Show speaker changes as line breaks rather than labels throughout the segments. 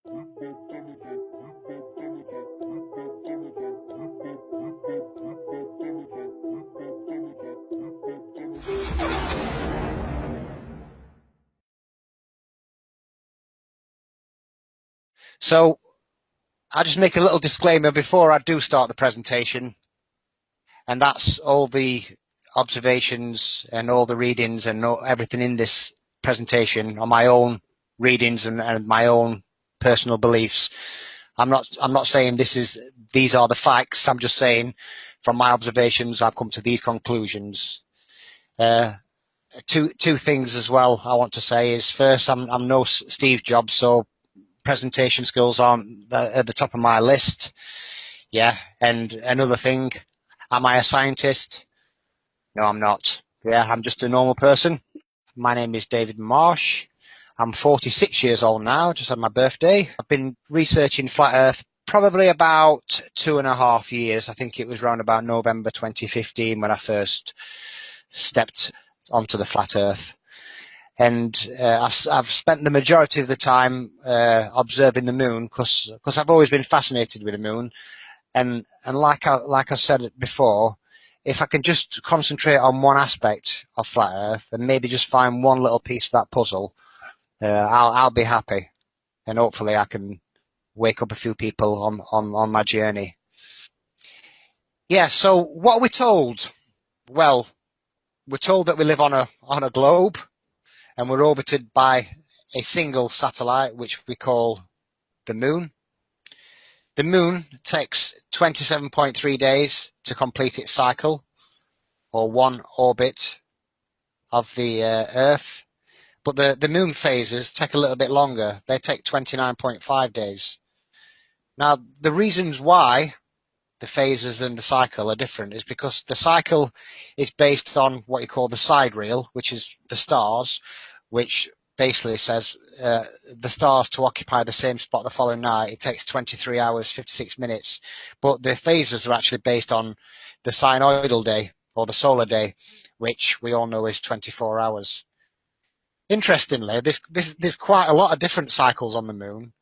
So I'll just make a little disclaimer before I do start the presentation, and that's all the observations and all the readings and everything in this presentation are my own readings and my own personal beliefs. I'm not saying these are the facts. I'm just saying from my observations I've come to these conclusions. Two things as well I want to say is, first, I'm no Steve Jobs, so presentation skills aren't at the top of my list. Yeah, and another thing, am I a scientist? No, I'm not. Yeah, I'm just a normal person. My name is David Marsh. I'm 46 years old now, just had my birthday. I've been researching flat Earth probably about 2.5 years. I think it was around about November 2015 when I first stepped onto the flat Earth. And I've spent the majority of the time observing the moon because I've always been fascinated with the moon. And like I said before, if I can just concentrate on one aspect of flat Earth and maybe just find one little piece of that puzzle, I'll be happy, and hopefully I can wake up a few people on my journey. Yeah. So what are we told? Well, we're told that we live on a globe, and we're orbited by a single satellite, which we call the moon. The moon takes 27.3 days to complete its cycle, or one orbit of the Earth. But the moon phases take a little bit longer. They take 29.5 days. Now, the reasons why the phases and the cycle are different is because the cycle is based on what you call the sidereal, which is the stars, which basically says the stars to occupy the same spot the following night, it takes 23 hours, 56 minutes. But the phases are actually based on the sinusoidal day, or the solar day, which we all know is 24 hours. Interestingly, there's quite a lot of different cycles on the moon.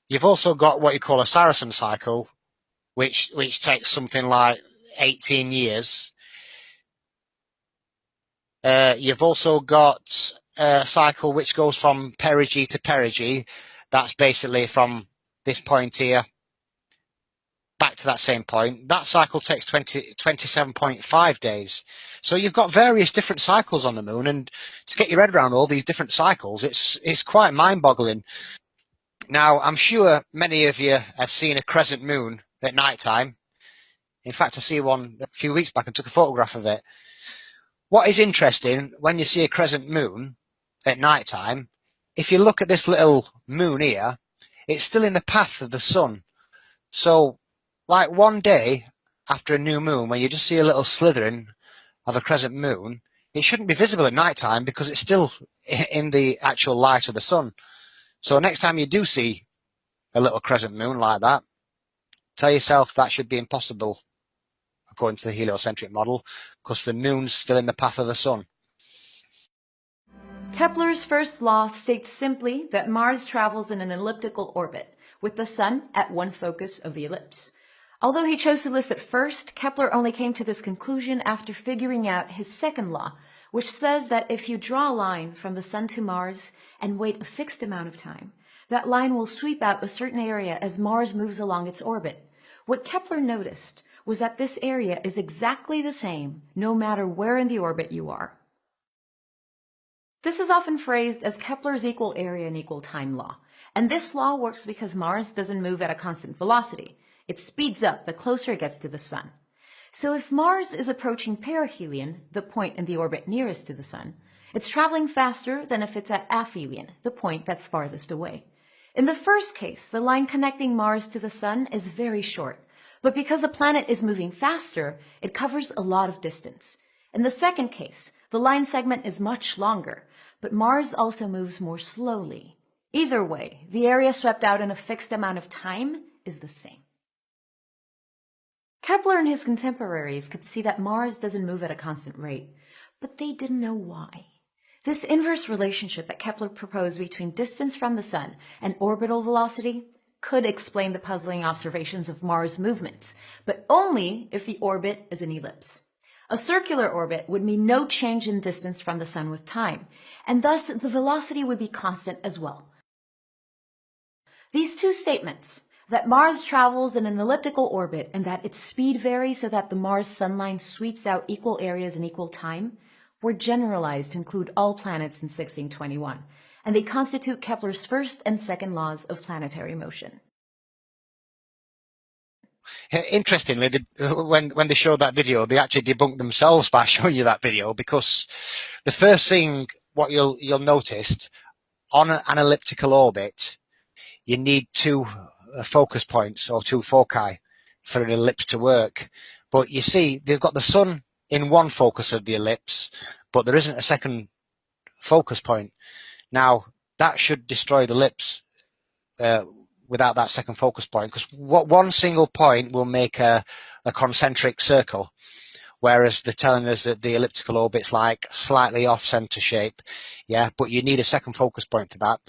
You've also got what you call a Saracen cycle, which takes something like 18 years. You've also got a cycle which goes from perigee to perigee. That's basically from this point here back to that same point. That cycle takes 27.5 days. So you've got various different cycles on the moon, and to get your head around all these different cycles, it's quite mind-boggling. Now, I'm sure many of you have seen a crescent moon at night time. In fact, I see one a few weeks back and took a photograph of it. What is interesting, when you see a crescent moon at night time, if you look at this little moon here, it's still in the path of the sun. So, like one day after a new moon, when you just see a little slithering of a crescent moon, it shouldn't be visible at night time because it's still in the actual light of the sun. So next time you do see a little crescent moon like that, tell yourself that should be impossible according to the heliocentric model, because the moon's still in the path of the sun.
Kepler's first law states simply that Mars travels in an elliptical orbit, with the Sun at one focus of the ellipse. Although he chose to list it first, Kepler only came to this conclusion after figuring out his second law, which says that if you draw a line from the Sun to Mars and wait a fixed amount of time, that line will sweep out a certain area as Mars moves along its orbit. What Kepler noticed was that this area is exactly the same no matter where in the orbit you are. This is often phrased as Kepler's equal area and equal time law, and this law works because Mars doesn't move at a constant velocity. It speeds up the closer it gets to the Sun. So if Mars is approaching perihelion, the point in the orbit nearest to the Sun, it's traveling faster than if it's at aphelion, the point that's farthest away. In the first case, the line connecting Mars to the Sun is very short, but because the planet is moving faster, it covers a lot of distance. In the second case, the line segment is much longer, but Mars also moves more slowly. Either way, the area swept out in a fixed amount of time is the same. Kepler and his contemporaries could see that Mars doesn't move at a constant rate, but they didn't know why. This inverse relationship that Kepler proposed between distance from the Sun and orbital velocity could explain the puzzling observations of Mars' movements, but only if the orbit is an ellipse. A circular orbit would mean no change in distance from the Sun with time, and thus the velocity would be constant as well. These two statements, that Mars travels in an elliptical orbit and that its speed varies so that the Mars sunline sweeps out equal areas in equal time, were generalized to include all planets in 1621, and they constitute Kepler's first and second laws of planetary motion.
Interestingly, when they showed that video, they actually debunked themselves by showing you that video, because the first thing what you'll notice on an elliptical orbit, you need two focus points or two foci for an ellipse to work. But you see, they've got the Sun in one focus of the ellipse, but there isn't a second focus point. Now, that should destroy the ellipse without that second focus point, because one single point will make a concentric circle, whereas they're telling us that the elliptical orbit's like slightly off-center shape. Yeah, but you need a second focus point for that.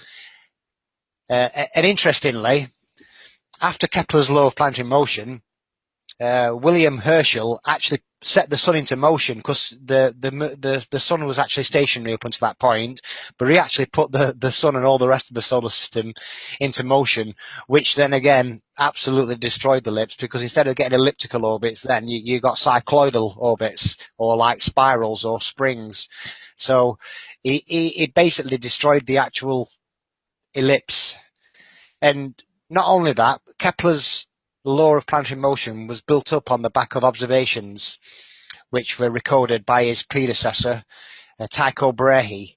And interestingly, after Kepler's law of planetary motion, William Herschel actually set the Sun into motion, because the Sun was actually stationary up until that point, but he actually put the Sun and all the rest of the solar system into motion, which then again absolutely destroyed the ellipse, because instead of getting elliptical orbits, then you got cycloidal orbits, or like spirals or springs. So it basically destroyed the actual ellipse. And not only that, Kepler's law of planetary motion was built up on the back of observations which were recorded by his predecessor, Tycho Brahe.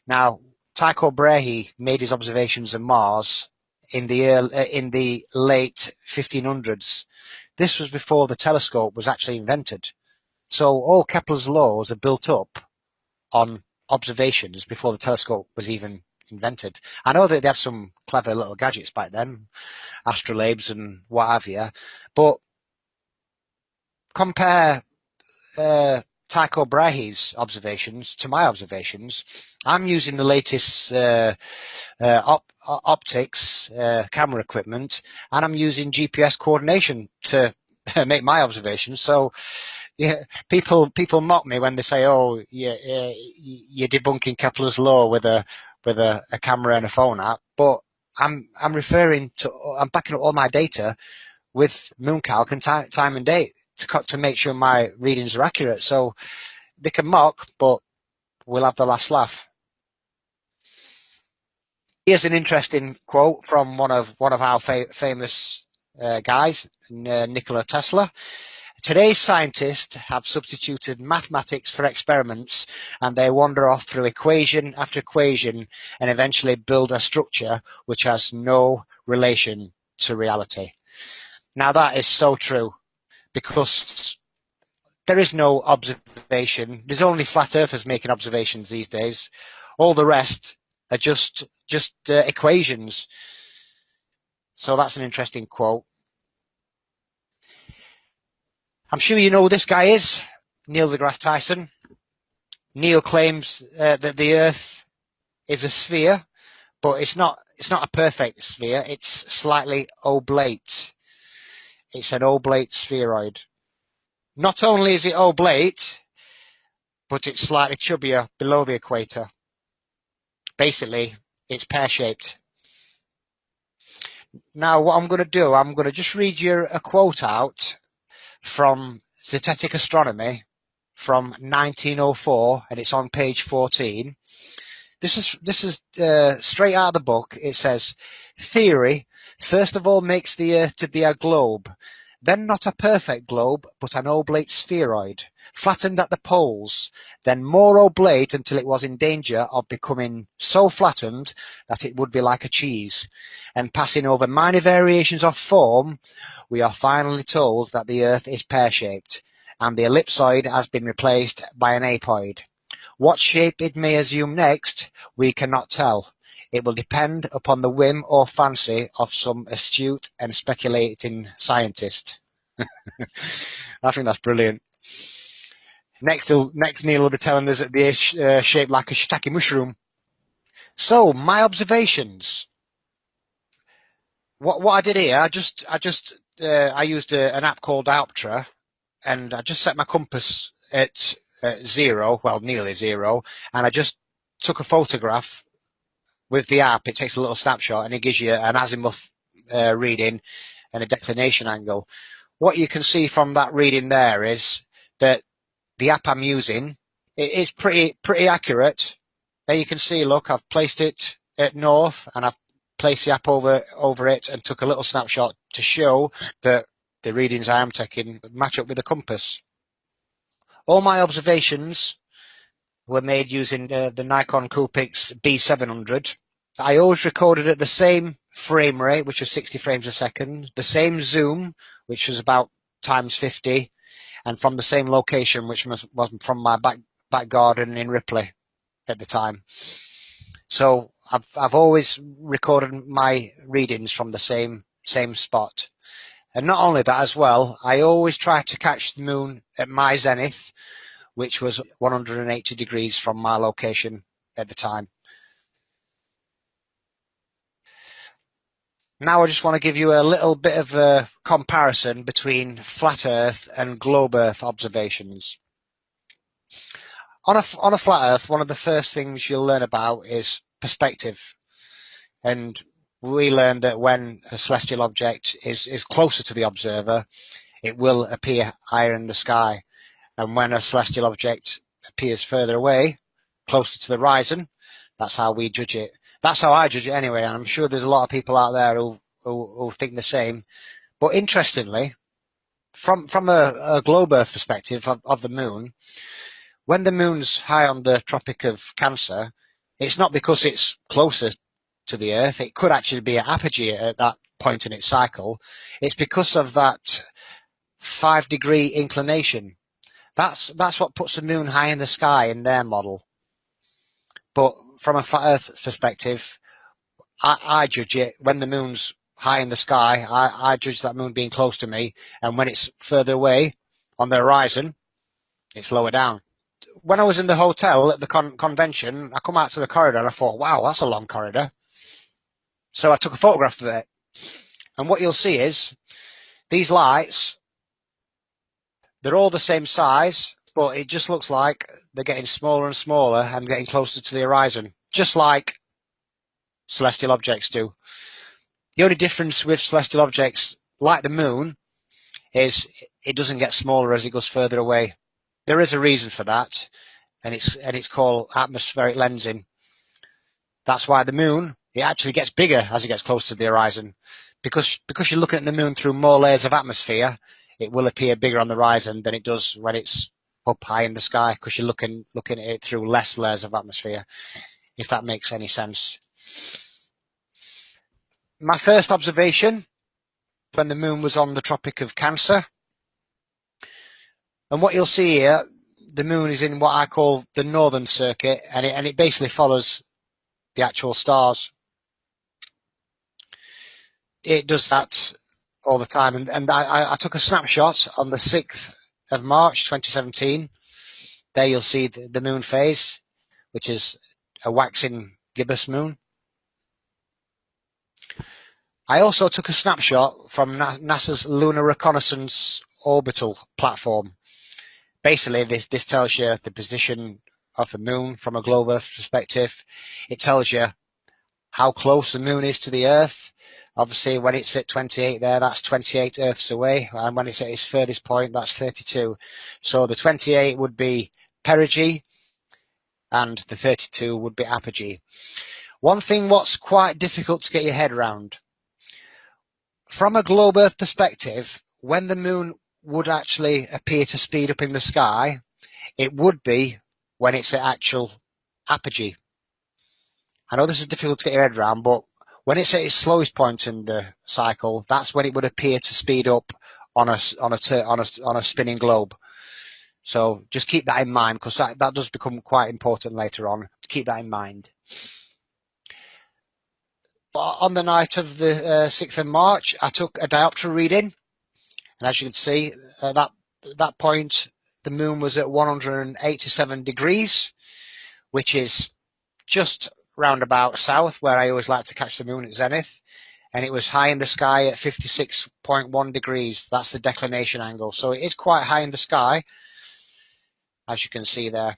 Now, Tycho Brahe made his observations of Mars in the late 1500s. This was before the telescope was actually invented. So all Kepler's laws are built up on observations before the telescope was even invented. I know that they had some clever little gadgets back then, astrolabes and what have you, but compare Tycho Brahe's observations to my observations. I'm using the latest optics camera equipment, and I'm using GPS coordination to make my observations. So yeah, people mock me when they say, "Oh, you're debunking Kepler's law with a camera and a phone app," but I'm referring to, I'm backing up all my data with Mooncalc and time and date to make sure my readings are accurate. So they can mock, but we'll have the last laugh. Here's an interesting quote from one of our famous guys, Nikola Tesla. Today's scientists have substituted mathematics for experiments, and they wander off through equation after equation and eventually build a structure which has no relation to reality. Now that is so true, because there is no observation. There's only flat earthers making observations these days. All the rest are just equations. So that's an interesting quote. I'm sure you know who this guy is, Neil deGrasse Tyson. Neil claims that the Earth is a sphere, but it's not a perfect sphere. It's slightly oblate. It's an oblate spheroid. Not only is it oblate, but it's slightly chubbier below the equator. Basically, it's pear-shaped. Now, what I'm going to do, I'm going to just read you a quote out from Zetetic Astronomy from 1904, and it's on page 14. This is straight out of the book. It says, "Theory first of all makes the Earth to be a globe, then not a perfect globe, but an oblate spheroid, flattened at the poles, then more oblate until it was in danger of becoming so flattened that it would be like a cheese, and passing over minor variations of form, we are finally told that the Earth is pear-shaped, and the ellipsoid has been replaced by an apoid. What shape it may assume next, we cannot tell. It will depend upon the whim or fancy of some astute and speculating scientist." I think that's brilliant. Next, Neil will be telling us that they're shaped like a shiitake mushroom. So, my observations. What I did here, I used an app called Dioptra, and I just set my compass at 0, well, nearly 0, and I just took a photograph with the app. It takes a little snapshot, and it gives you an azimuth reading and a declination angle. What you can see from that reading there is that the app I'm using is pretty accurate. There you can see, look, I've placed it at north, and I've placed the app over it and took a little snapshot to show that the readings I am taking match up with the compass. All my observations were made using the Nikon Coolpix B700. I always recorded at the same frame rate, which was 60 frames a second, the same zoom, which was about times 50, and from the same location, which was from my back garden in Ripley at the time. So I've always recorded my readings from the same spot. And not only that as well, I always try to catch the moon at my zenith, which was 180 degrees from my location at the time. Now I just want to give you a little bit of a comparison between flat Earth and globe Earth observations. On a flat Earth, one of the first things you'll learn about is perspective. And we learned that when a celestial object is closer to the observer, it will appear higher in the sky. And when a celestial object appears further away, closer to the horizon, that's how we judge it. That's how I judge it anyway, and I'm sure there's a lot of people out there who think the same. But interestingly, from a globe Earth perspective of the moon, when the moon's high on the Tropic of Cancer, it's not because it's closer to the Earth. It could actually be at apogee at that point in its cycle. It's because of that 5-degree inclination. That's what puts the moon high in the sky in their model. But from a flat Earth perspective, I judge it when the moon's high in the sky. I judge that moon being close to me, and when it's further away on the horizon, it's lower down. When I was in the hotel at the convention, I come out to the corridor and I thought, wow, that's a long corridor. So I took a photograph of it. And what you'll see is these lights, they're all the same size, but it just looks like they're getting smaller and smaller and getting closer to the horizon, just like celestial objects do. The only difference with celestial objects, like the moon, is it doesn't get smaller as it goes further away. There is a reason for that, and it's called atmospheric lensing. That's why the moon, it actually gets bigger as it gets closer to the horizon, because you're looking at the moon through more layers of atmosphere. It will appear bigger on the horizon than it does when it's up high in the sky, because you're looking at it through less layers of atmosphere, if that makes any sense. My first observation, when the moon was on the Tropic of Cancer, and what you'll see here, the moon is in what I call the northern circuit, and it basically follows the actual stars. It does that all the time, and I took a snapshot on the 6th of March 2017. There you'll see the moon phase, which is a waxing gibbous moon. I also took a snapshot from NASA's Lunar Reconnaissance Orbital platform. Basically, this tells you the position of the moon from a globe Earth perspective. It tells you how close the moon is to the Earth. Obviously, when it's at 28 there, that's 28 Earths away. And when it's at its furthest point, that's 32. So the 28 would be perigee, and the 32 would be apogee. One thing what's quite difficult to get your head around, from a globe Earth perspective, when the moon would actually appear to speed up in the sky, it would be when it's at actual apogee. I know this is difficult to get your head around, but when it's at its slowest point in the cycle, that's when it would appear to speed up on a spinning globe. So just keep that in mind, because that does become quite important later on. Keep that in mind. But on the night of the 6th of March, I took a diopter reading. And as you can see, at that point, the moon was at 187 degrees, which is just roundabout south where I always like to catch the moon at zenith. And it was high in the sky at 56.1 degrees. That's the declination angle. So it is quite high in the sky, as you can see there.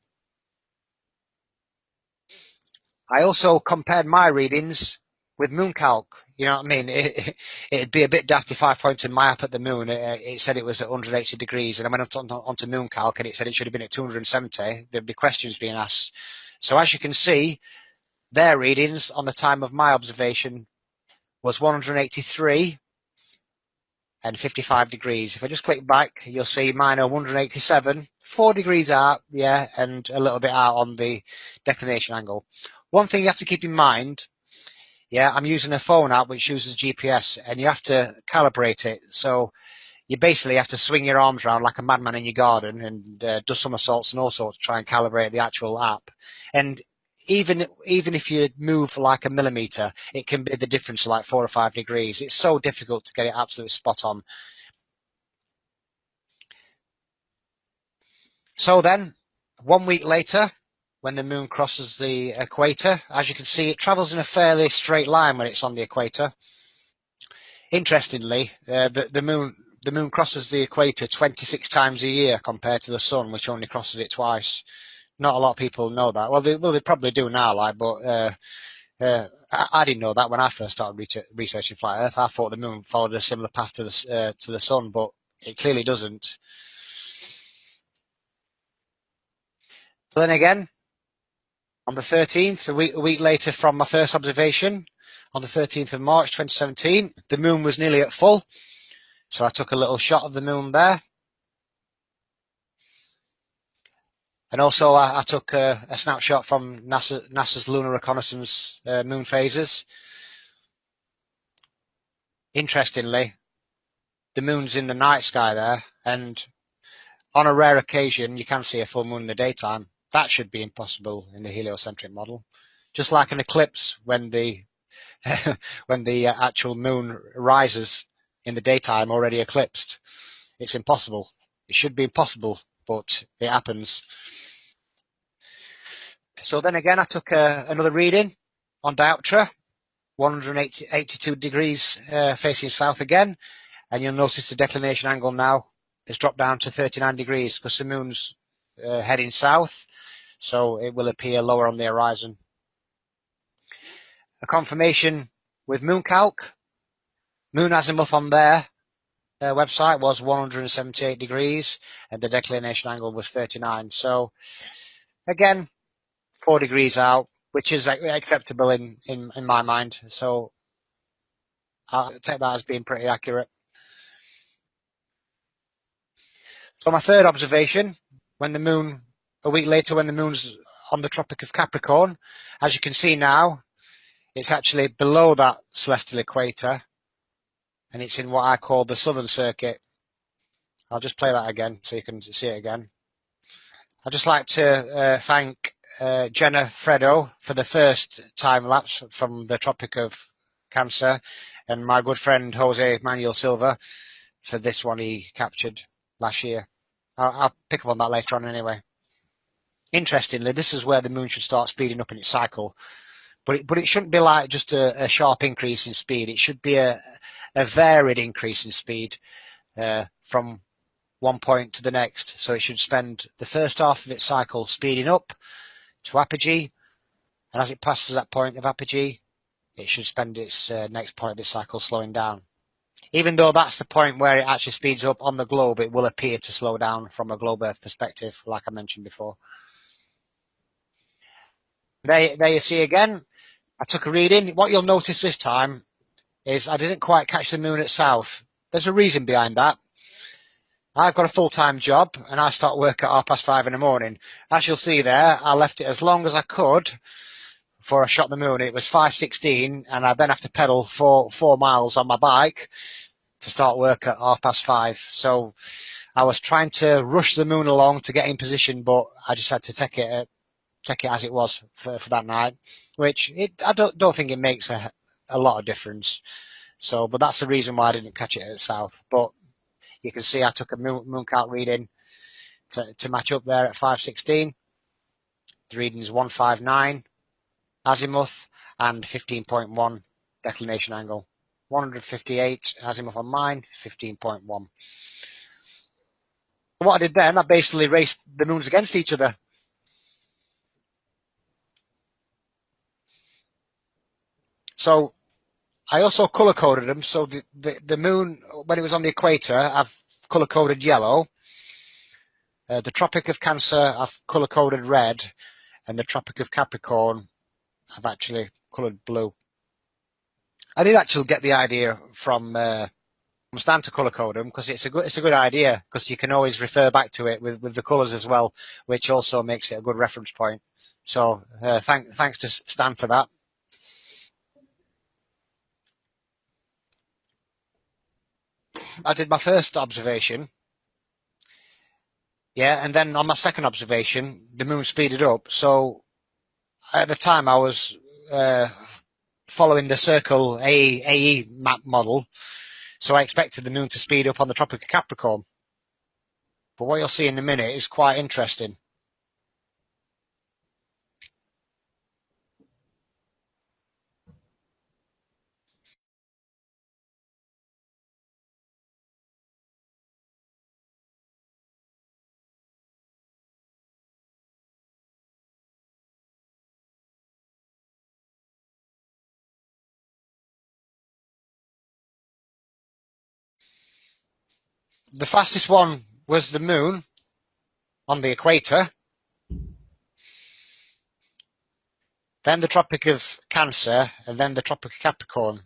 I also compared my readings with Mooncalc. You know what I mean? It'd be a bit daft if I pointed my app at the moon. It said it was at 180 degrees, and I went onto Mooncalc and it said it should have been at 270. There'd be questions being asked. So as you can see, their readings on the time of my observation was 183 and 55 degrees. If I just click back, you'll see mine are 187, 4 degrees out, yeah, and a little bit out on the declination angle. One thing you have to keep in mind, yeah, I'm using a phone app which uses GPS, and you have to calibrate it. So you basically have to swing your arms around like a madman in your garden and do somersaults and all sorts to try and calibrate the actual app. And even if you move like a millimeter, it can be the difference of like 4 or 5 degrees. It's so difficult to get it absolutely spot on. So then, 1 week later, when the moon crosses the equator, as you can see, it travels in a fairly straight line when it's on the equator. Interestingly, the moon crosses the equator 26 times a year compared to the sun, which only crosses it twice. Not a lot of people know that. Well, they probably do now, like, but I didn't know that when I first started researching flat Earth. I thought the moon followed a similar path to the sun, but it clearly doesn't. So then again, on the 13th, a week later from my first observation, on the 13th of March 2017, the moon was nearly at full. So I took a little shot of the moon there. And also I took a snapshot from NASA's Lunar Reconnaissance moon phases. Interestingly, the moon's in the night sky there, and on a rare occasion you can see a full moon in the daytime. That should be impossible in the heliocentric model. Just like an eclipse, when the when the actual moon rises in the daytime already eclipsed. It's impossible. It should be impossible, but it happens. So then again, I took another reading on dioptra, 182 degrees facing south again, and you'll notice the declination angle now has dropped down to 39 degrees because the moon's heading south, so it will appear lower on the horizon. A confirmation with Mooncalc. Moon azimuth on their website was 178 degrees, and the declination angle was 39. So again, 4 degrees out, which is acceptable in my mind. So I'll take that as being pretty accurate. So my third observation, a week later, when the moon's on the Tropic of Capricorn, as you can see now, it's actually below that celestial equator, and it's in what I call the southern circuit. I'll just play that again so you can see it again. I'd just like to thank Jenna Fredo for the first time lapse from the Tropic of Cancer, and my good friend Jose Manuel Silva for this one he captured last year. I'll pick up on that later on anyway. Interestingly, this is where the moon should start speeding up in its cycle, but it shouldn't be like just a sharp increase in speed. It should be a varied increase in speed from one point to the next. So it should spend the first half of its cycle speeding up to apogee, and as it passes that point of apogee, it should spend its next point of its cycle slowing down. Even though that's the point where it actually speeds up on the globe, it will appear to slow down from a globe Earth perspective, like I mentioned before. There you see again, I took a reading. What you'll notice this time is I didn't quite catch the moon at south. There's a reason behind that. I've got a full-time job and I start work at 5:30 in the morning. As you'll see there, I left it as long as I could before I shot the moon. It was 5:16 and I then have to pedal 4 miles on my bike to start work at 5:30. So I was trying to rush the moon along to get in position, but I just had to take it as it was for that night, which I don't think it makes a lot of difference. So, but that's the reason why I didn't catch it at south. But you can see I took a Mooncalc reading to match up there at 516. The reading is 159 azimuth and 15.1 declination angle. 158 azimuth on mine, 15.1. What I did then, I basically raced the moons against each other. So I also color coded them. So the moon, when it was on the equator, I've color coded yellow. The Tropic of Cancer, I've color coded red, and the Tropic of Capricorn, I've actually colored blue. I did actually get the idea from Stan to color code them because it's a good idea because you can always refer back to it with the colors as well, which also makes it a good reference point. So thanks to Stan for that. I did my first observation. Yeah, and then on my second observation, the moon speeded up. So at the time, I was following the Circle AE map model, so I expected the moon to speed up on the Tropic of Capricorn. But what you'll see in a minute is quite interesting. The fastest one was the moon on the equator, then the Tropic of Cancer, and then the Tropic of Capricorn.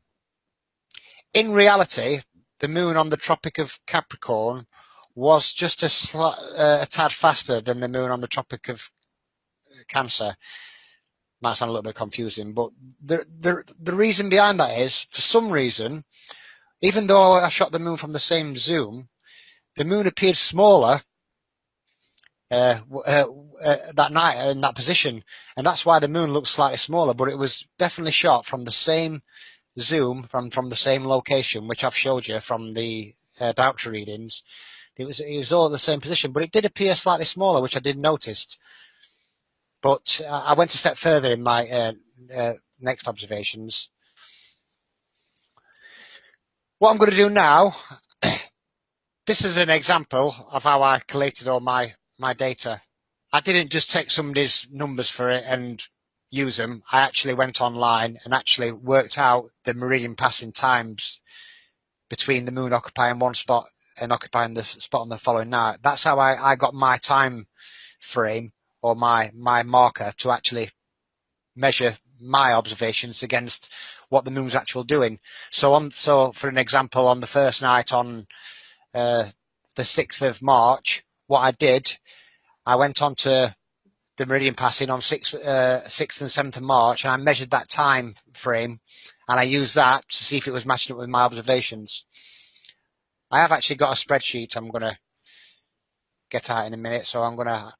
In reality, the moon on the Tropic of Capricorn was just a tad faster than the moon on the Tropic of Cancer. Might sound a little bit confusing, but the reason behind that is, for some reason, even though I shot the moon from the same zoom, the moon appeared smaller that night in that position, and that's why the moon looked slightly smaller, but it was definitely shot from the same zoom, from the same location, which I've showed you from the Boucher readings. It was all at the same position, but it did appear slightly smaller, which I did notice. But I went a step further in my next observations. What I'm going to do now, this is an example of how I collated all my data. I didn't just take somebody's numbers for it and use them. I actually went online and actually worked out the meridian passing times between the moon occupying one spot and occupying the spot on the following night. That's how I got my time frame or my marker to actually measure my observations against what the moon's actually doing. So for an example, on the first night on the 6th of March, what I did, I went on to the meridian passing on 6th and 7th of March, and I measured that time frame, and I used that to see if it was matching up with my observations. I have actually got a spreadsheet I'm going to get out in a minute, so I'm going to...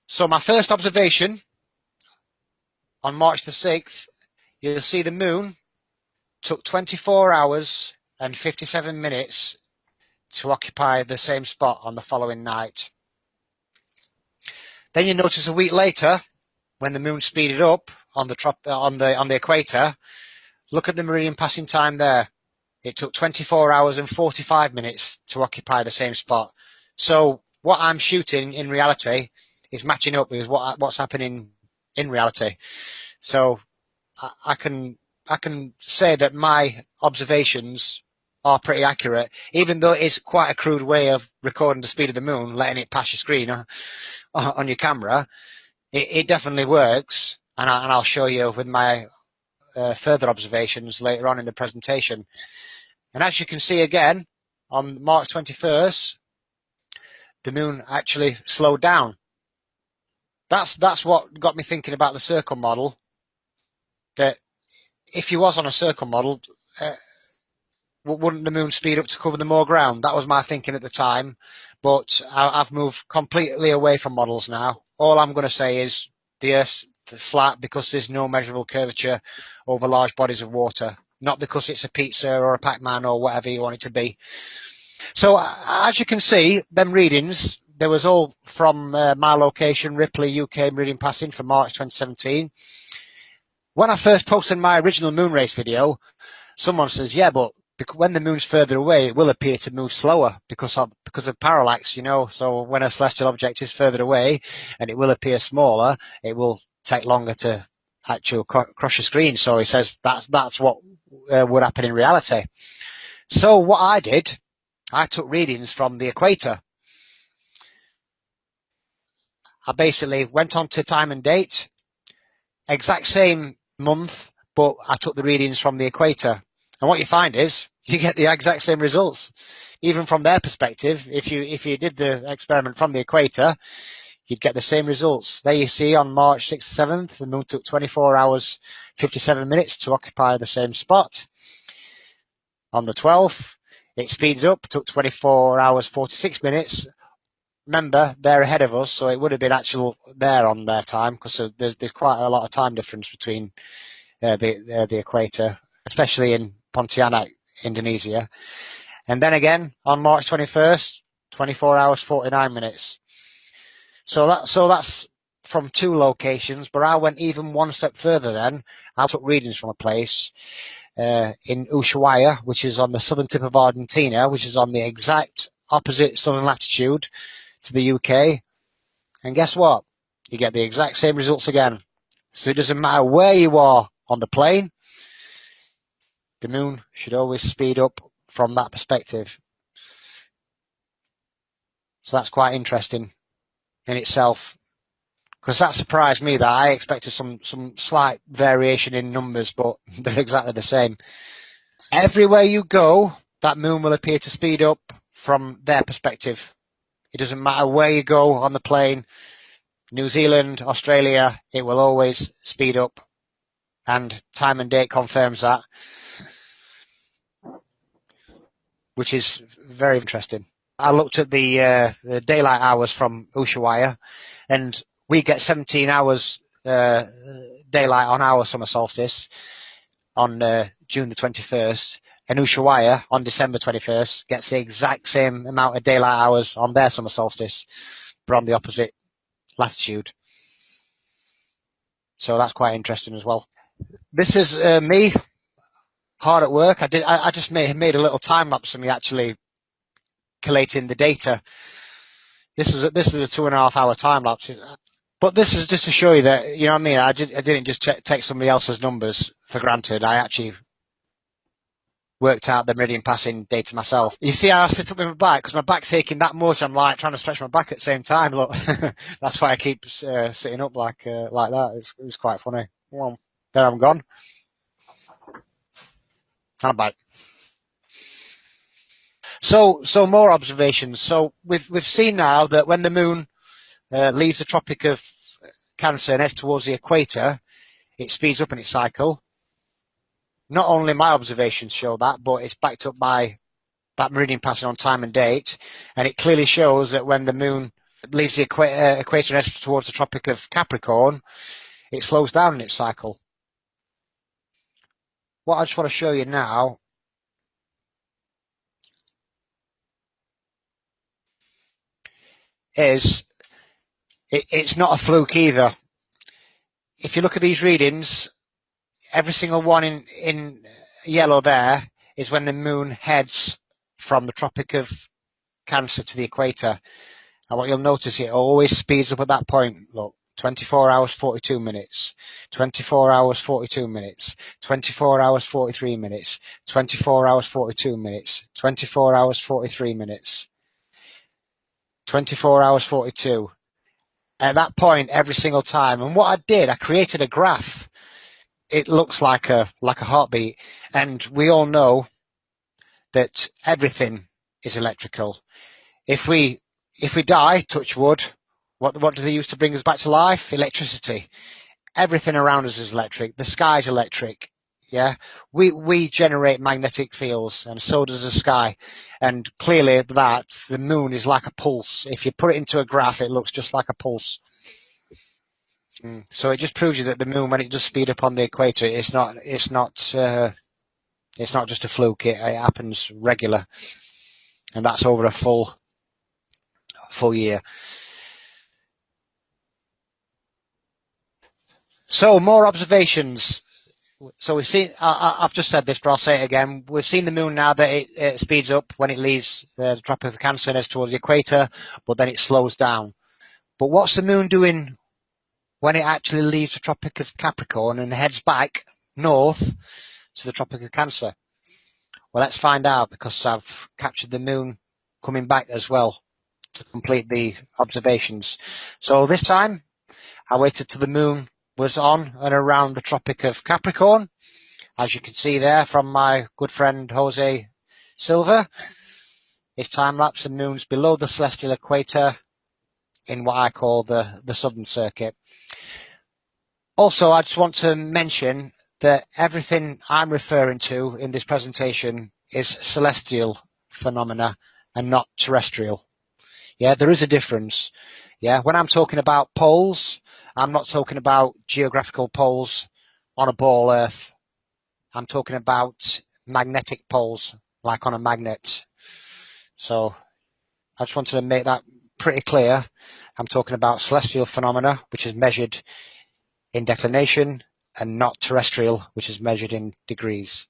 So my first observation on March the 6th, you'll see the moon took 24 hours and 57 minutes to occupy the same spot on the following night. Then you notice a week later, when the moon speeded up on the equator, look at the meridian passing time there. It took 24 hours and 45 minutes to occupy the same spot. So what I'm shooting in reality is matching up with what's happening in reality. So I can say that my observations are pretty accurate, even though it's quite a crude way of recording the speed of the moon, letting it pass your screen on your camera. It definitely works, and I'll show you with my further observations later on in the presentation. And as you can see again, on March 21st, the moon actually slowed down. That's what got me thinking about the circle model, that if you was on a circle model, wouldn't the moon speed up to cover the more ground? That was my thinking at the time, but I've moved completely away from models now. All I'm going to say is the Earth's flat because there's no measurable curvature over large bodies of water, not because it's a pizza or a Pac-Man or whatever you want it to be. So as you can see, them readings, there was all from my location, Ripley, UK Meridian Passing for March 2017. When I first posted my original moon race video, someone says, yeah, but when the moon's further away, it will appear to move slower because of parallax, you know. So when a celestial object is further away and it will appear smaller, it will take longer to actually cross your screen. So he says that's what would happen in reality. So what I did, I took readings from the equator. I basically went on to time and date, exact same month, but I took the readings from the equator. And what you find is you get the exact same results. Even from their perspective, if you did the experiment from the equator, you'd get the same results. There you see on March 6th, 7th, the moon took 24 hours, 57 minutes to occupy the same spot. On the 12th, it speeded up, took 24 hours, 46 minutes. Remember, they're ahead of us, so it would have been actual there on their time, because there's quite a lot of time difference between the equator, especially in Pontianak, Indonesia. And then again, on March 21st, 24 hours, 49 minutes. So that's from 2 locations, but I went even one step further then. I took readings from a place in Ushuaia, which is on the southern tip of Argentina, which is on the exact opposite southern latitude to the UK. And guess what? You get the exact same results again. So it doesn't matter where you are on the plane, the moon should always speed up from that perspective. So that's quite interesting in itself, because that surprised me, that I expected some slight variation in numbers, but they're exactly the same. Everywhere you go, that moon will appear to speed up from their perspective. It doesn't matter where you go on the plane, New Zealand, Australia, it will always speed up, and time and date confirms that, which is very interesting. I looked at the daylight hours from Ushuaia, and we get 17 hours daylight on our summer solstice on June the 21st, and Ushuaia on December 21st gets the exact same amount of daylight hours on their summer solstice, but on the opposite latitude. So that's quite interesting as well. This is me hard at work. I just made a little time lapse of me actually collating the data. This is a 2.5 hour time lapse, but this is just to show you that, you know what I mean, I didn't just take somebody else's numbers for granted. I actually worked out the meridian passing data myself. You see how I sit up with my back, because my back's aching that much, I'm like trying to stretch my back at the same time. Look, that's why I keep sitting up like that. It's quite funny. Well, there I'm gone, and I'm back. So more observations. So we've seen now that when the moon leaves the Tropic of Cancer and heads towards the equator, it speeds up in its cycle. Not only my observations show that, but it's backed up by that meridian passing on time and date, and it clearly shows that when the moon leaves the equator and heads towards the Tropic of Capricorn, it slows down in its cycle. What I just want to show you now is it's not a fluke either. If you look at these readings, every single one in yellow there is when the moon heads from the Tropic of Cancer to the equator. And what you'll notice, it always speeds up at that point. Look, 24 hours, 42 minutes, 24 hours, 42 minutes, 24 hours, 43 minutes, 24 hours, 42 minutes, 24 hours, 43 minutes, 24 hours, 42. At that point, every single time. And what I did, I created a graph. It looks like a heartbeat, and we all know that everything is electrical. If we die, touch wood, what do they use to bring us back to life? Electricity. Everything around us is electric. The sky's electric. Yeah, we generate magnetic fields, and so does the sky. And clearly, that the moon is like a pulse. If you put it into a graph, it looks just like a pulse. So it just proves you that the moon, when it does speed up on the equator, it's not just a fluke. It happens regular. and that's over a full year. So more observations. So we've seen, I've just said this, but I'll say it again. We've seen the moon now that it speeds up when it leaves the Tropic of Cancer and heads towards the equator, but then it slows down. But what's the moon doing when it actually leaves the Tropic of Capricorn and heads back north to the Tropic of Cancer? Well, let's find out, because I've captured the moon coming back as well to complete the observations. So this time I waited till the moon was on and around the Tropic of Capricorn, as you can see there from my good friend Jose Silva. His time lapse, the moon's below the celestial equator in what I call the southern circuit. Also, I just want to mention that everything I'm referring to in this presentation is celestial phenomena and not terrestrial. Yeah, there is a difference. Yeah, when I'm talking about poles, I'm not talking about geographical poles on a ball Earth. I'm talking about magnetic poles, like on a magnet. So I just wanted to make that pretty clear. I'm talking about celestial phenomena, which is measured in declination, and not terrestrial, which is measured in degrees.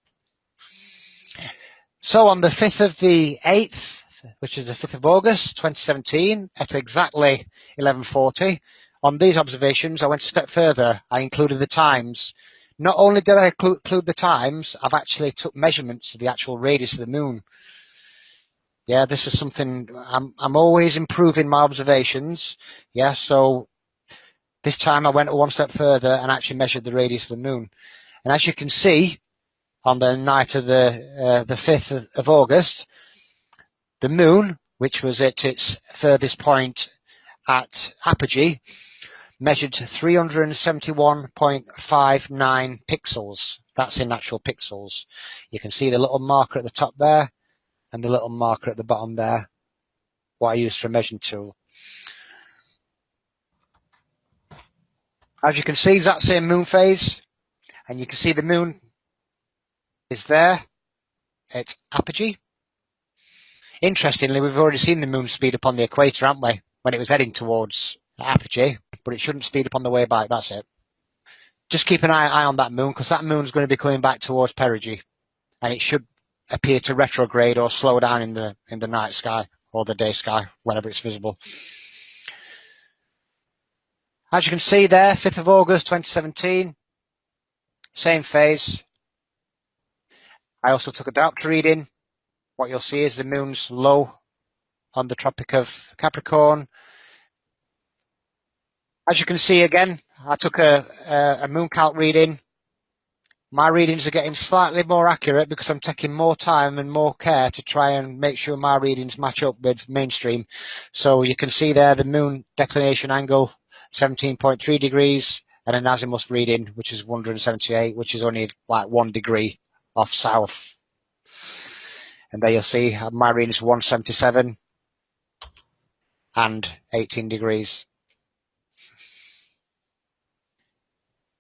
So on the 5th of the 8th, which is the 5th of August 2017, at exactly 11:40, on these observations, I went a step further. I included the times. Not only did I include the times, I've actually took measurements of the actual radius of the moon. Yeah, this is something I'm always improving my observations. Yeah, so this time I went one step further and actually measured the radius of the moon. And as you can see, on the night of the 5th of August, the moon, which was at its furthest point at apogee, measured 371.59 pixels. That's in actual pixels. You can see the little marker at the top there and the little marker at the bottom there, what I used for a measuring tool. As you can see, that's in moon phase, and you can see the moon is there at apogee. Interestingly, we've already seen the moon speed up on the equator, haven't we, when it was heading towards apogee, but it shouldn't speed up on the way back. That's it. Just keep an eye on that moon, because that moon's going to be coming back towards perigee, and it should appear to retrograde or slow down in the night sky or the day sky whenever it's visible. As you can see there, 5th of August 2017, same phase. I also took a diopter reading. What you'll see is the moon's low on the Tropic of Capricorn. As you can see again, I took a moon calc reading. My readings are getting slightly more accurate because I'm taking more time and more care to try and make sure my readings match up with mainstream. So you can see there the moon declination angle, 17.3 degrees, and an azimuth reading, which is 178, which is only like 1 degree off south. And there you'll see my reading is 177 and 18 degrees.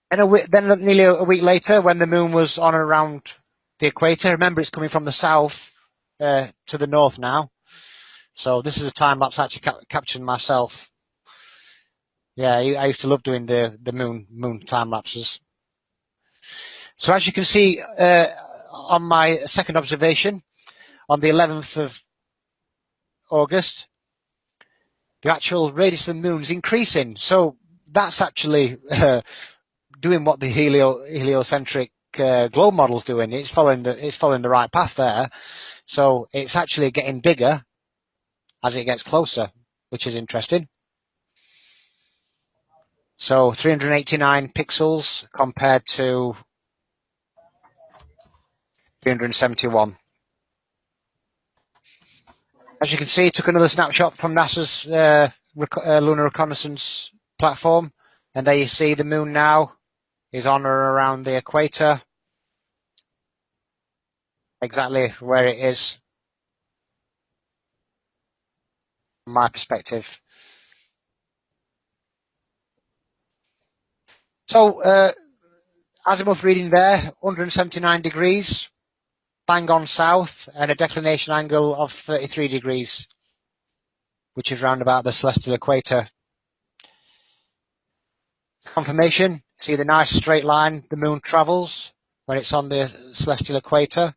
And then nearly a week later, when the moon was on and around the equator, remember it's coming from the south to the north now. So this is a time lapse actually captured myself. Yeah, I used to love doing the moon time lapses. So as you can see on my second observation, on the 11th of August, the actual radius of the moon is increasing. So that's actually doing what the heliocentric globe model's doing. It's following the right path there. So it's actually getting bigger as it gets closer, which is interesting. So 389 pixels compared to 371. As you can see, took another snapshot from NASA's Lunar Reconnaissance platform, and there you see the moon now is on or around the equator, exactly where it is from my perspective. So azimuth reading there, 179 degrees. bang on south and a declination angle of 33 degrees, which is round about the celestial equator. Confirmation, see the nice straight line the moon travels when it's on the celestial equator.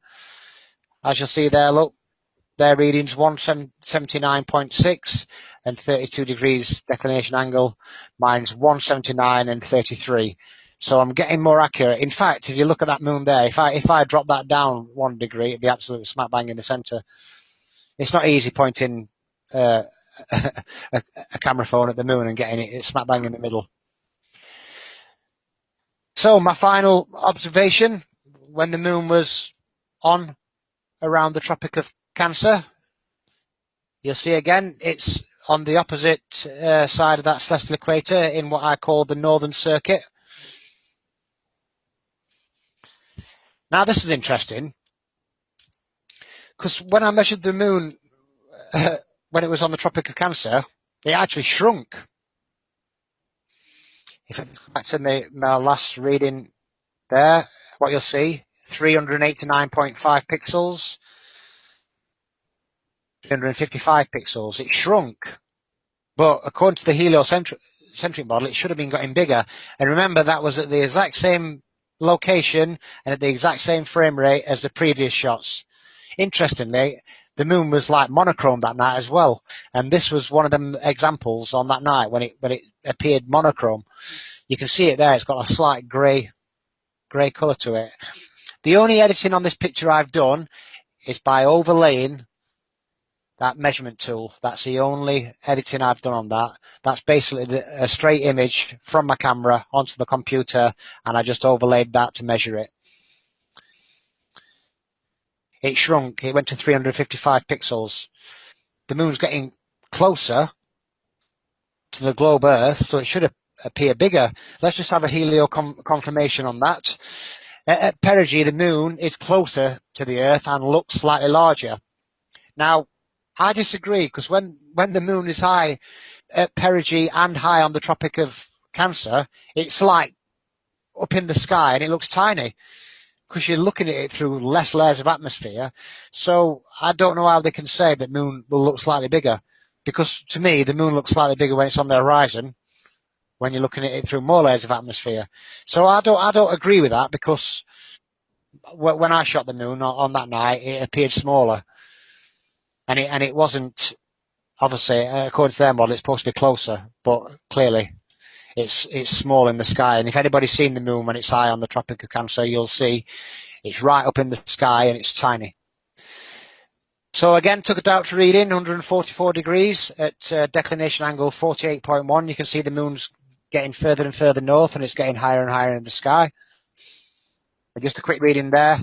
As you'll see there, look, their readings 179.6 and 32 degrees declination angle. Mine's 179 and 33. So I'm getting more accurate. In fact, if you look at that moon there, if I drop that down 1 degree, it'd be absolutely smack bang in the center. It's not easy pointing a camera phone at the moon and getting it smack bang in the middle. So my final observation, when the moon was on around the Tropic of Cancer, you'll see again it's on the opposite side of that celestial equator in what I call the northern circuit. Now this is interesting because when I measured the moon when it was on the Tropic of Cancer, it actually shrunk. If I go back to my last reading there, what you'll see, 389.5 pixels, 355 pixels. It shrunk. But according to the heliocentric model, it should have been getting bigger. And remember, that was at the exact same location and at the exact same frame rate as the previous shots. Interestingly, the moon was like monochrome that night as well. And this was one of them examples on that night when it appeared monochrome. You can see it there. It's got a slight grey colour to it. The only editing on this picture I've done is by overlaying that measurement tool. That's the only editing I've done on that. That's basically a straight image from my camera onto the computer, and I just overlaid that to measure it. It shrunk. It went to 355 pixels. The moon's getting closer to the globe Earth, so it should appear bigger. Let's just have a helio confirmation on that. At perigee, the moon is closer to the Earth and looks slightly larger. Now, I disagree, because when the moon is high at perigee and high on the Tropic of Cancer, it's like up in the sky and it looks tiny because you're looking at it through less layers of atmosphere. So I don't know how they can say that moon will look slightly bigger, because to me the moon looks slightly bigger when it's on the horizon when you're looking at it through more layers of atmosphere. So I don't agree with that, because when I shot the moon on that night, it appeared smaller. And it wasn't, obviously, according to their model, it's supposed to be closer, but clearly it's small in the sky. And if anybody's seen the moon when it's high on the Tropic of Cancer, you'll see it's right up in the sky and it's tiny. So again, took a diopter reading, 144 degrees at declination angle 48.1. You can see the moon's getting further and further north, and it's getting higher and higher in the sky. And just a quick reading there,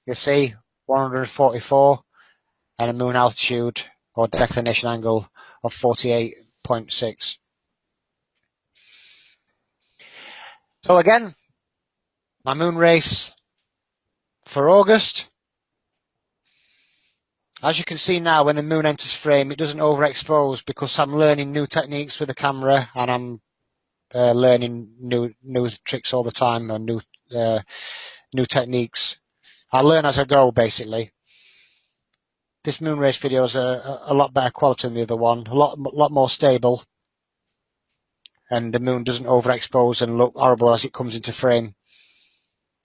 you'll see 144. And a moon altitude or declination angle of 48.6. So again, my moon race for August. As you can see now, when the moon enters frame, it doesn't overexpose, because I'm learning new techniques with the camera, and I'm learning new tricks all the time, and new techniques. I learn as I go, basically. This moon race video is a lot better quality than the other one, a lot more stable, and the moon doesn't overexpose and look horrible as it comes into frame.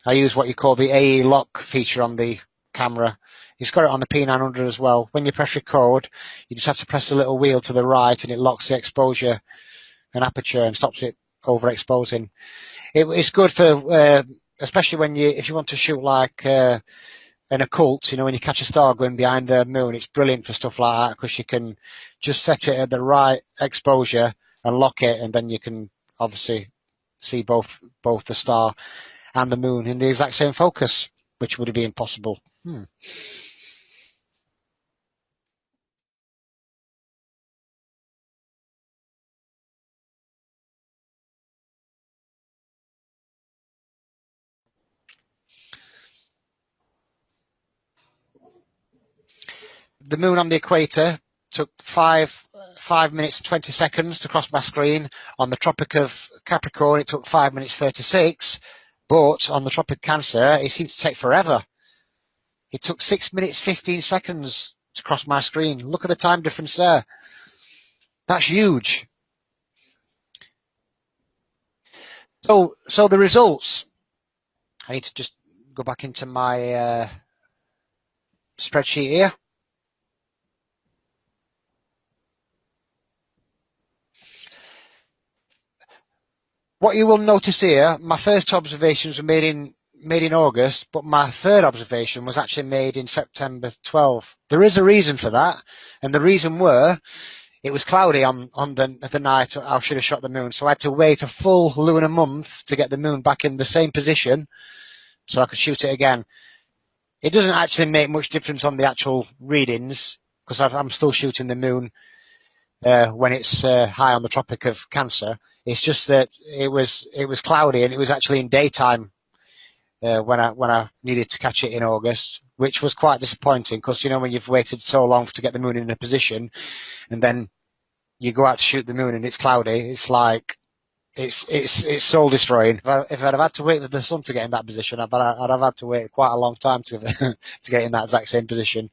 I use what you call the AE lock feature on the camera. It's got it on the P900 as well. When you press record, you just have to press the little wheel to the right, and it locks the exposure and aperture and stops it overexposing. It's good for, especially if you want to shoot like an occult, when you catch a star going behind the moon, it's brilliant for stuff like that, because you can just set it at the right exposure and lock it, and then you can obviously see both the star and the moon in the exact same focus, which would be impossible. The moon on the equator took 5 minutes 20 seconds to cross my screen. On the Tropic of Capricorn, it took 5 minutes 36, but on the Tropic of Cancer, it seemed to take forever. It took 6 minutes, 15 seconds to cross my screen. Look at the time difference there. That's huge. So the results, I need to just go back into my spreadsheet here. What you will notice here, my first observations were made in August, but my third observation was actually made in September 12th. There is a reason for that, and the reason were it was cloudy on the night I should have shot the moon, so I had to wait a full lunar month to get the moon back in the same position so I could shoot it again. It doesn't actually make much difference on the actual readings because I'm still shooting the moon when it's high on the Tropic of Cancer. It's just that it was cloudy and it was actually in daytime when I needed to catch it in August, which was quite disappointing because, you know, when you've waited so long to get the moon in a position and then you go out to shoot the moon and it's cloudy, it's like it's soul destroying. If I'd have had to wait for the sun to get in that position, I'd have had to wait quite a long time to to get in that exact same position.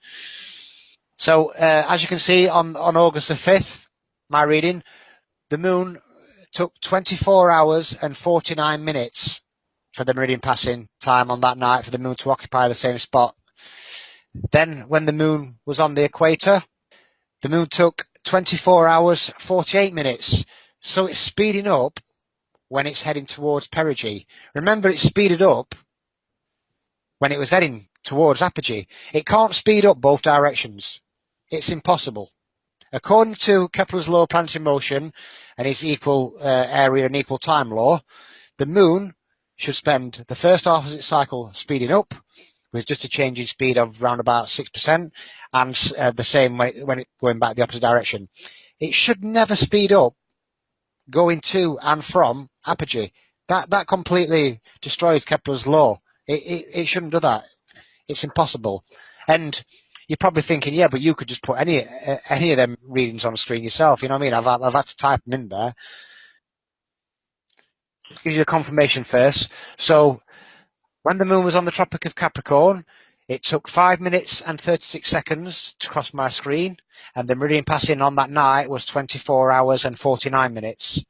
So as you can see on August the 5th, my reading, the moon took 24 hours and 49 minutes for the meridian passing time on that night for the moon to occupy the same spot. Then when the moon was on the equator, the moon took 24 hours 48 minutes. So it's speeding up when it's heading towards perigee. Remember, it speeded up when it was heading towards apogee. It can't speed up both directions. It's impossible. According to Kepler's law of planetary motion and his equal area and equal time law, the moon should spend the first half of its cycle speeding up with just a change in speed of around about 6% and the same when it going back the opposite direction. It should never speed up going to and from apogee. That completely destroys Kepler's law. It shouldn't do that. It's impossible. And you're probably thinking, yeah, but you could just put any of them readings on the screen yourself. You know what I mean? I've had to type them in there. Give you the confirmation first. So when the moon was on the Tropic of Capricorn, it took 5 minutes and 36 seconds to cross my screen, and the meridian passing on that night was 24 hours and 49 minutes.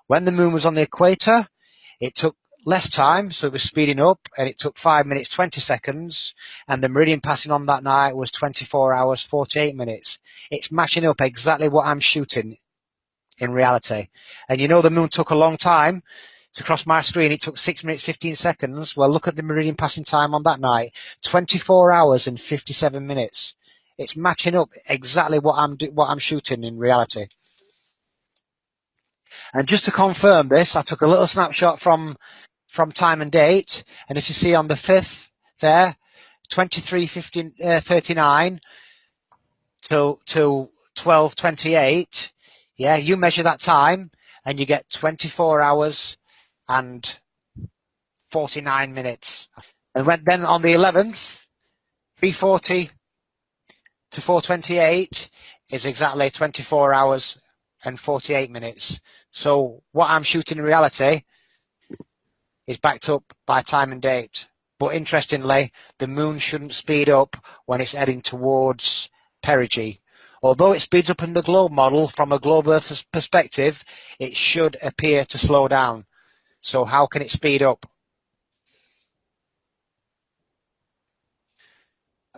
When the moon was on the equator, it took less time, so it was speeding up, and it took 5 minutes 20 seconds, and the meridian passing on that night was 24 hours 48 minutes. It's matching up exactly what I'm shooting in reality. And you know the moon took a long time to cross my screen. It took 6 minutes 15 seconds. Well, look at the meridian passing time on that night, 24 hours and 57 minutes. It's matching up exactly what I'm shooting in reality. And just to confirm this, I took a little snapshot from time and date, and if you see on the 5th there, 23:39 till 12:28, yeah, you measure that time and you get 24 hours and 49 minutes. And then on the 11th, 3:40 to 4:28 is exactly 24 hours and 48 minutes. So what I'm shooting in reality is backed up by time and date. But interestingly, the moon shouldn't speed up when it's heading towards perigee. Although it speeds up in the globe model, from a globe Earth perspective, it should appear to slow down. So how can it speed up?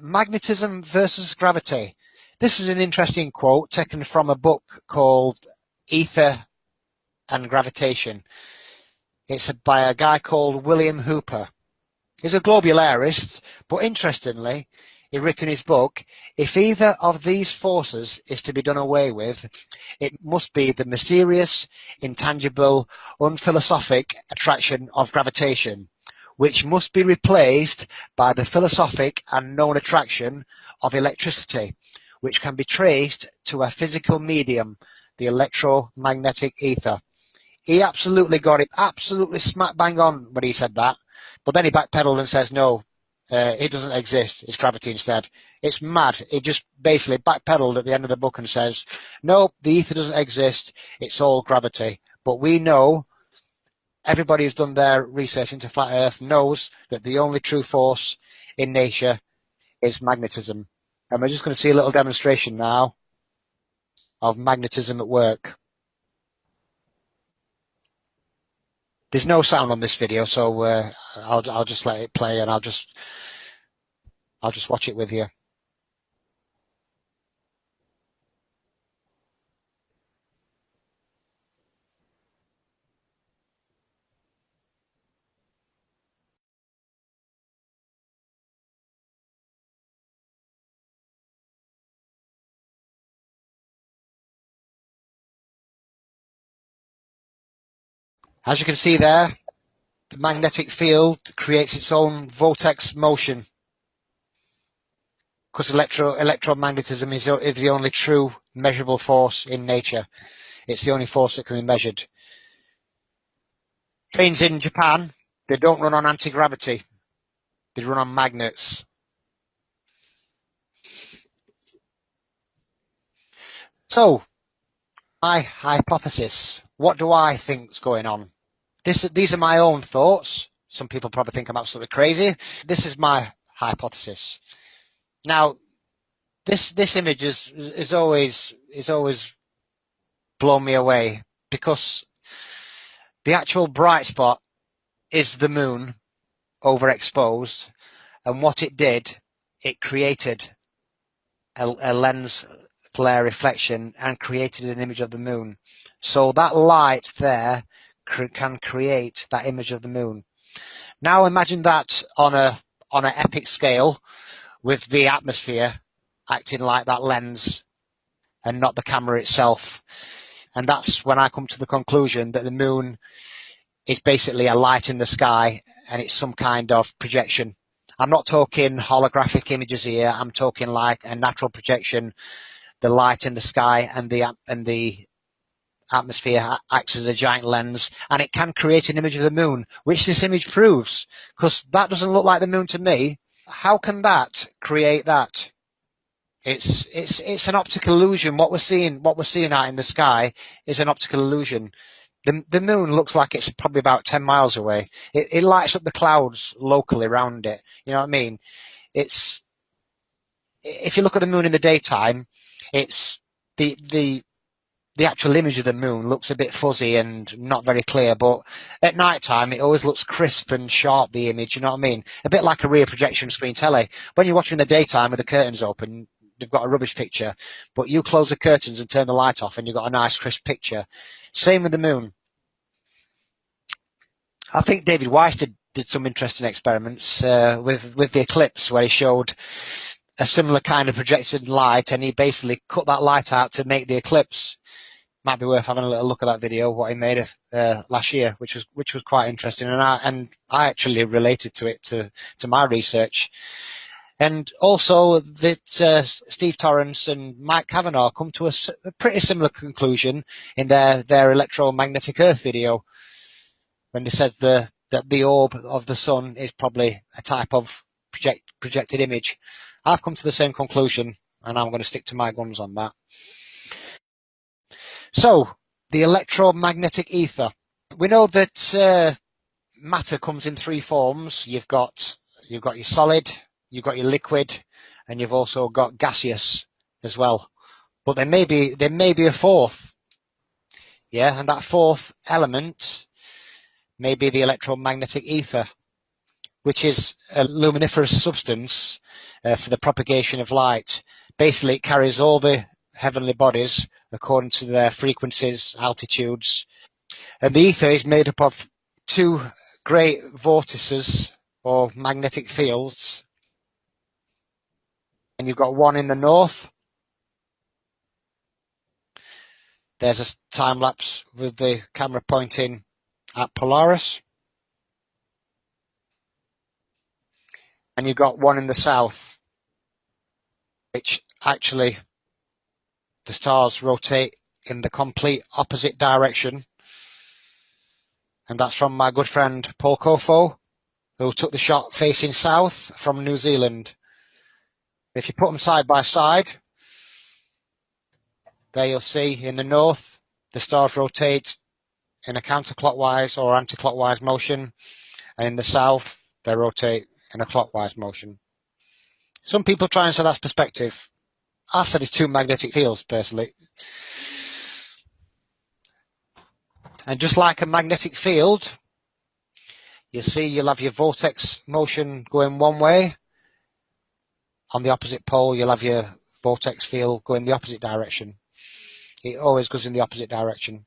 Magnetism versus gravity. This is an interesting quote taken from a book called Ether and Gravitation. It's by a guy called William Hooper. He's a globularist, but interestingly, he wrote in his book, if either of these forces is to be done away with, it must be the mysterious, intangible, unphilosophic attraction of gravitation, which must be replaced by the philosophic and known attraction of electricity, which can be traced to a physical medium, the electromagnetic ether. He absolutely got it, absolutely smack bang on when he said that, but then he backpedaled and says, no, it doesn't exist, it's gravity instead. It's mad. He just basically backpedaled at the end of the book and says, no, the ether doesn't exist, it's all gravity. But we know, everybody who's done their research into flat Earth knows that the only true force in nature is magnetism. And we're just going to see a little demonstration now of magnetism at work. There's no sound on this video, so I'll just let it play, and I'll just watch it with you. As you can see there, the magnetic field creates its own vortex motion, because electromagnetism is the only true measurable force in nature. It's the only force that can be measured. Trains in Japan, they don't run on anti-gravity. They run on magnets. So, my hypothesis. What do I think's going on? These are my own thoughts. Some people probably think I'm absolutely crazy. This is my hypothesis. Now, this image is always blown me away, because the actual bright spot is the moon overexposed, and what it did, it created a lens glare reflection and created an image of the moon. So that light there can create that image of the moon. Now imagine that on an epic scale, with the atmosphere acting like that lens and not the camera itself. And that's when I come to the conclusion that the moon is basically a light in the sky, and it's some kind of projection. I'm not talking holographic images here. I'm talking like a natural projection. The light in the sky and the atmosphere acts as a giant lens, and it can create an image of the moon, which this image proves, because that doesn't look like the moon to me. How can that create that? It's an optical illusion. What we're seeing out in the sky is an optical illusion. The moon looks like it's probably about 10 miles away. It lights up the clouds locally around it. You know what I mean? If you look at the moon in the daytime, it's the actual image of the moon looks a bit fuzzy and not very clear, but at night time it always looks crisp and sharp, the image, you know what I mean? A bit like a rear projection screen telly. When you're watching in the daytime with the curtains open, you've got a rubbish picture, but you close the curtains and turn the light off and you've got a nice crisp picture. Same with the moon. I think David Weiss did some interesting experiments with the eclipse, where he showed a similar kind of projected light, and he basically cut that light out to make the eclipse. Might be worth having a little look at that video, what he made of last year, which was quite interesting, and I actually related to it to my research. And also that Steve Torrance and Mike Kavanagh come to a pretty similar conclusion in their electromagnetic Earth video, when they said that the orb of the sun is probably a type of projected image. I've come to the same conclusion, and I'm going to stick to my guns on that. So, the electromagnetic ether. We know that matter comes in three forms. You've got your solid, you've got your liquid, and you've also got gaseous as well. But there may be a fourth. Yeah, and that fourth element may be the electromagnetic ether, which is a luminiferous substance for the propagation of light. Basically, it carries all the heavenly bodies according to their frequencies, altitudes. And the ether is made up of two great vortices, or magnetic fields. And you've got one in the north. There's a time lapse with the camera pointing at Polaris. And you've got one in the south, which actually the stars rotate in the complete opposite direction. And that's from my good friend Paul Kofo, who took the shot facing south from New Zealand. If you put them side by side, there you'll see in the north, the stars rotate in a counterclockwise or anti-clockwise motion, and in the south, they rotate in a clockwise motion. Some people try and say that's perspective. I said it's two magnetic fields, personally. And just like a magnetic field, you see you'll have your vortex motion going one way. On the opposite pole, you'll have your vortex field going the opposite direction. It always goes in the opposite direction.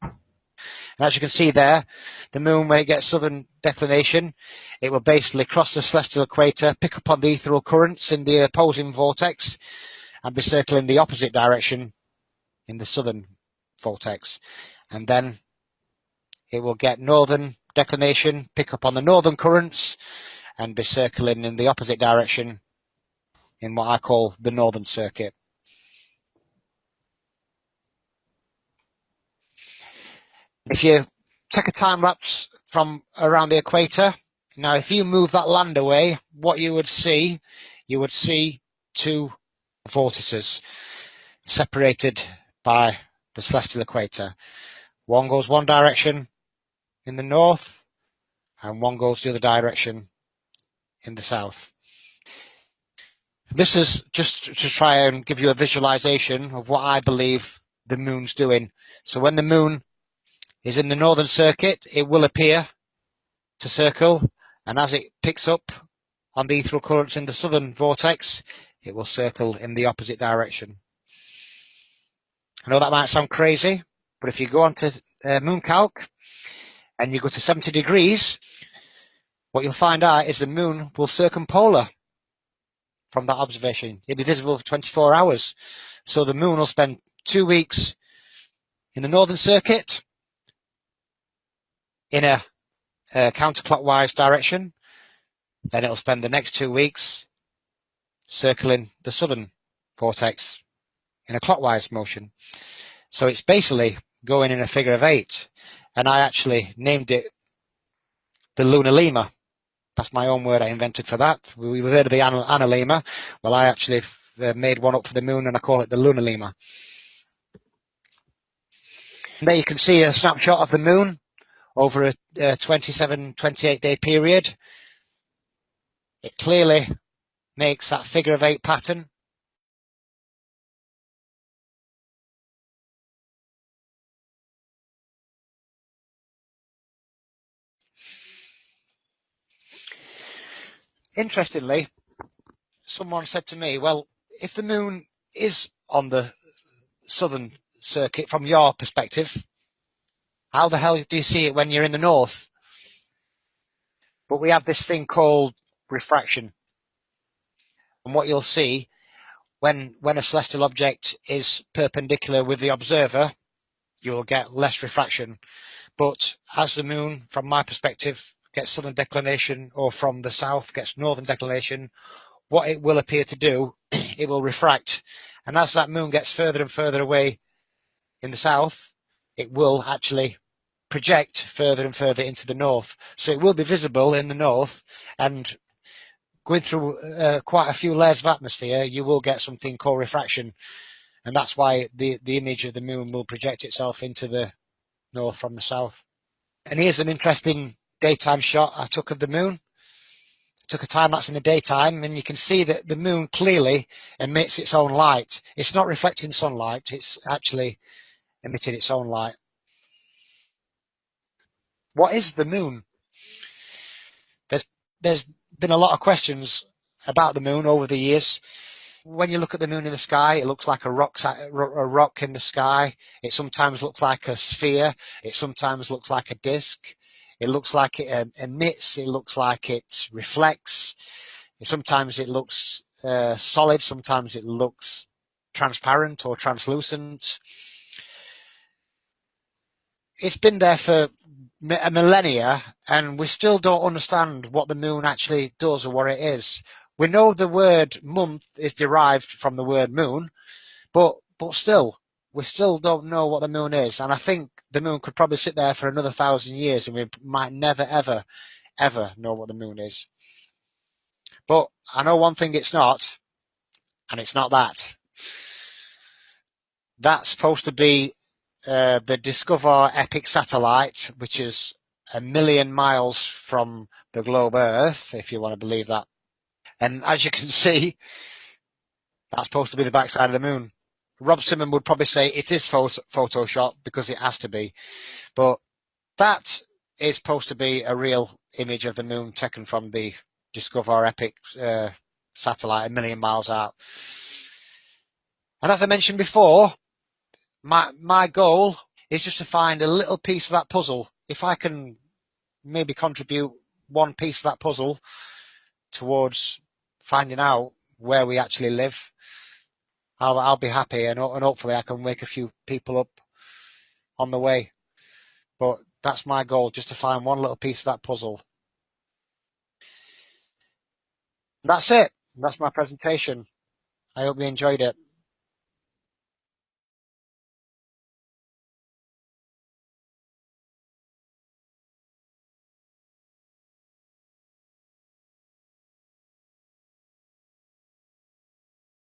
And as you can see there, the moon, when it gets southern declination, it will basically cross the celestial equator, pick up on the ethereal currents in the opposing vortex, and be circling the opposite direction in the southern vortex. And then it will get northern declination, pick up on the northern currents, and be circling in the opposite direction in what I call the northern circuit. If you take a time lapse from around the equator, now if you move that land away, what you would see two vortices separated by the celestial equator. One goes one direction in the north, and one goes the other direction in the south. This is just to try and give you a visualization of what I believe the moon's doing. So when the moon is in the northern circuit, it will appear to circle, and as it picks up on the ethereal currents in the southern vortex, it will circle in the opposite direction. I know that might sound crazy, but if you go onto Mooncalc and you go to 70 degrees, what you'll find out is the moon will circumpolar from that observation. It'll be visible for 24 hours. So the moon will spend 2 weeks in the northern circuit in a counterclockwise direction. Then it'll spend the next 2 weeks circling the southern vortex in a clockwise motion. So it's basically going in a figure of 8. And I actually named it the lunar lemur. That's my own word I invented for that. We've heard of the analemma. Well, I actually made one up for the moon, and I call it the lunar lemur. And there you can see a snapshot of the moon over a 27, 28 day period. It clearly makes that figure of 8 pattern. Interestingly, someone said to me, well, if the moon is on the southern circuit from your perspective, how the hell do you see it when you're in the north? But we have this thing called refraction. And what you'll see when a celestial object is perpendicular with the observer, you'll get less refraction. But as the moon, from my perspective, gets southern declination, or from the south gets northern declination, what it will appear to do, it will refract. And as that moon gets further and further away in the south, it will actually project further and further into the north. So it will be visible in the north, and going through quite a few layers of atmosphere, you will get something called refraction. And that's why the image of the moon will project itself into the north from the south. And here's an interesting daytime shot I took of the moon. I took a time lapse in the daytime, and you can see that the moon clearly emits its own light. It's not reflecting sunlight, it's actually emitting its own light. What is the moon? There's been a lot of questions about the moon over the years. When you look at the moon in the sky, it looks like a rock in the sky. It sometimes looks like a sphere. It sometimes looks like a disc. It looks like it emits. It looks like it reflects. Sometimes it looks solid. Sometimes it looks transparent or translucent. It's been there for a millennia, and we still don't understand what the moon actually does or what it is. We know the word month is derived from the word moon, but still, we still don't know what the moon is. And I think the moon could probably sit there for another 1,000 years, and we might never, ever, ever know what the moon is. But I know one thing it's not, and it's not that. That's supposed to be the Discover Epic satellite, which is 1 million miles from the globe Earth, if you want to believe that And as you can see, that's supposed to be the backside of the moon. Rob Simon would probably say it is Photoshop because it has to be. But that is supposed to be a real image of the moon taken from the Discover Epic satellite a million miles out. And as I mentioned before, my goal is just to find a little piece of that puzzle. If I can maybe contribute one piece of that puzzle towards finding out where we actually live, I'll be happy, and hopefully I can wake a few people up on the way. But that's my goal, just to find one little piece of that puzzle. That's it. That's my presentation. I hope you enjoyed it.